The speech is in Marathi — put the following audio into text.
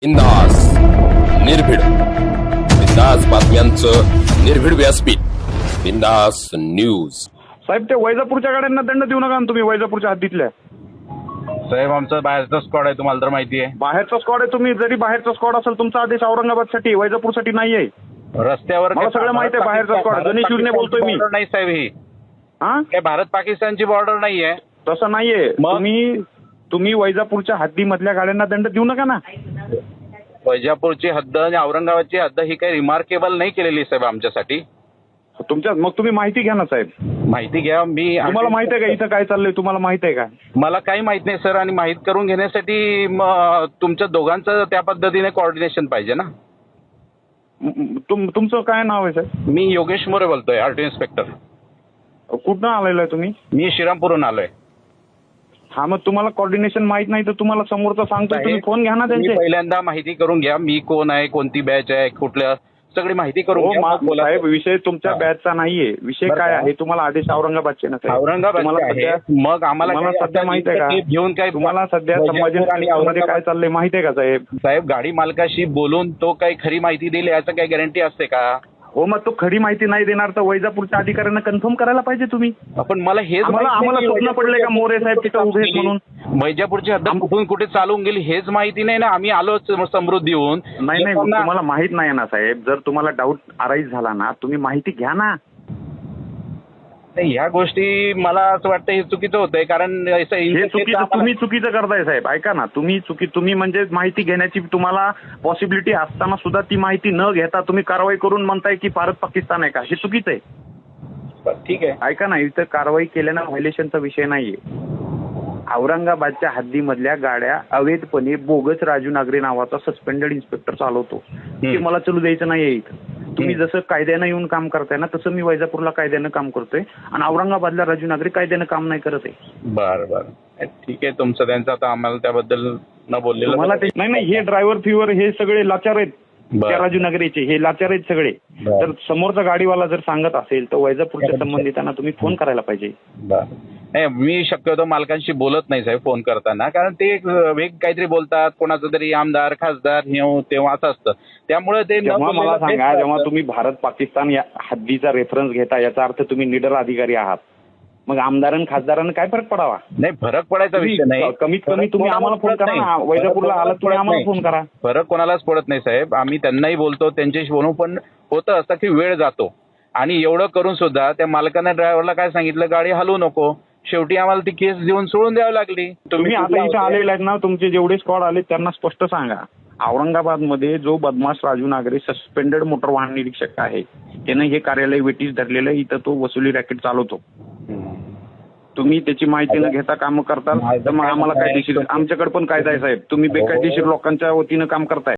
बिंदास निर्भीड बिंदास बातम्यांचं निर्भीड व्यासपीठ बिंदास न्यूज। साहेब ते वैजापूरच्या गाड्यांना दंड देऊ नका ना तुम्ही, वैजापूरच्या हद्दीतल्या साहेब आमचा बाहेरचा स्क्वॉड आहे, तुम्हाला तर माहिती आहे. बाहेरचा स्क्वॉड आहे. तुम्ही जरी बाहेरचा स्क्वॉड असेल, तुमचा आदेश औरंगाबादसाठी वैजापूरसाठी नाही आहे. रस्त्यावर मला सगळं माहिती आहे. बाहेरचा स्क्वॉड गणेश युजने बोलतोय मी. नाही साहेब, ही हा काय भारत पाकिस्तानची बॉर्डर नाहीये. तसं नाहीये. मग? तुम्ही वैजापूरच्या हद्दीमधल्या गाड्यांना दंड देऊ नका ना. वैजापूरची हद्द आणि औरंगाबादची हद्द ही काही रिमार्केबल नाही केलेली साहेब आमच्यासाठी. मग तुम्ही माहिती घ्या ना साहेब. माहिती घ्या. तुम्हाला माहिती आहे का इथं काय चाललंय? तुम्हाला माहिती आहे का? मला काही माहित नाही सर, आणि माहित करून घेण्यासाठी तुमच्या दोघांचं त्या पद्धतीने कोऑर्डिनेशन पाहिजे ना. तुमचं काय नाव आहे साहेब? मी योगेश मोरे बोलतोय, आरटी इन्स्पेक्टर. कुठनं आलेलं आहे तुम्ही? मी श्रीरामपूरहून आलोय. हा, मग तुम्हाला कोऑर्डिनेशन माहित नाही तर तुम्हाला समोरचा सांगतोय, तुम्ही फोन घ्या ना तुम्ही त्यांचे. पहिल्यांदा माहिती करून घ्या, मी कोण आहे, कोणती बॅच आहे, कुठल्या सगळी माहिती करून घ्या. हो साहेब, विषय तुमच्या बॅचचा नाहीये. विषय काय आहे? तुम्हाला आदेश औरंगाबादचे ना साहेब. औरंगाबाद मग आम्हाला सध्या माहित आहे का? घेऊन काय तुम्हाला सध्या संभाजीनगरमध्ये काय चाललंय माहिती आहे का साहेब? साहेब गाडी मालकाशी बोलून तो काही खरी माहिती देईल याचं काही गॅरंटी असते का? हो, मग तो खरी माहिती नाही देणार तर वैजापूरच्या अधिकाऱ्यांना कन्फर्म करायला पाहिजे तुम्ही. आपण मला हेच आम्हाला स्वप्न पडले का मोरे साहेब तिथं उभे आहेत म्हणून? वैजापूरची हद्द कुठून कुठे चालून गेली हेच माहिती नाही ना. आम्ही आलोच समृद्धी होऊन. नाही तुम्हाला माहित नाही ना साहेब. जर तुम्हाला डाऊट अराईज झाला ना, तुम्ही माहिती घ्या ना. ह्या गोष्टी मला असं वाटतं हे चुकीचं होतंय, कारण हे चुकीचं तुम्ही चुकीचं करताय साहेब. ऐका ना, तुम्ही म्हणजे माहिती घेण्याची तुम्हाला पॉसिबिलिटी असताना सुद्धा ती माहिती न घेता तुम्ही कारवाई करून म्हणताय की भारत पाकिस्तान आहे का? हे चुकीचं आहे. ठीक आहे. ऐका ना, इथं कारवाई केल्यानं व्हायलेशनचा विषय नाहीये. औरंगाबादच्या हद्दीमधल्या गाड्या अवैधपणे बोगस राजू नागरे नावाचा सस्पेंडेड इन्स्पेक्टर चालवतो, ते मला चलू द्यायचं नाहीये इथं. तुम्ही जसं कायद्यानं येऊन काम करताय ना, तसं मी वैजापूरला कायद्यानं काम करतोय आणि औरंगाबादला राजू नागरे कायद्यानं काम नाही करत आहे. बरं ठीक आहे तुमचं त्यांचं. आता आम्हाला त्याबद्दल न बोललेलं मला नाही, हे ड्रायव्हर फिवर हे सगळे लाचार आहेत. त्या राजू नगरीचे हे लाचार आहेत सगळे. तर समोरचा गाडीवाला जर सांगत असेल तर वैजापूरच्या संबंधितांना तुम्ही फोन करायला पाहिजे. नाही, मी शक्यतो मालकांशी बोलत नाही साहेब फोन करताना, कारण ते वेग काहीतरी बोलतात, कोणाचं तरी आमदार खासदार तेव्हा असं असतं. त्यामुळे ते मला सांगा, जेव्हा तुम्ही भारत पाकिस्तान या हद्दीचा रेफरन्स घेता याचा अर्थ तुम्ही निडर अधिकारी आहात. मग आमदारांना खासदारांना काय फरक पडावा? नाही, फरक पडायचा विषय नाही. कमीत कमी तुम्ही आम्हाला फोन करा ना. वैजापूरला आलात तुम्ही आम्हाला फोन करा. फरक कोणालाच पडत नाही साहेब. आम्ही त्यांनाही बोलतो, त्यांच्याशी बोलू, पण होतं असं की वेळ जातो. आणि एवढं करून सुद्धा त्या मालकाने ड्रायव्हरला काय सांगितलं, गाडी हलवू नको. शेवटी आम्हाला ती केस देऊन सोडून द्यावी लागली. तुम्ही आता इथे आलेले आहेत ना, तुमचे जेवढे स्क्वॉड आले त्यांना स्पष्ट सांगा, औरंगाबादमध्ये जो बदमाश राजू नागरे सस्पेंडेड मोटर वाहन निरीक्षक आहे, त्यानं हे कार्यालय वेटीस धरलेलं आहे. इथं तो वसुली रॅकेट चालवतो. तुम्ही त्याची माहिती न घेता काम करताल तर मग आम्हाला कायदेशीर, आमच्याकडे पण कायदा आहे साहेब. तुम्ही बेकायदेशीर लोकांच्या वतीनं काम करताय.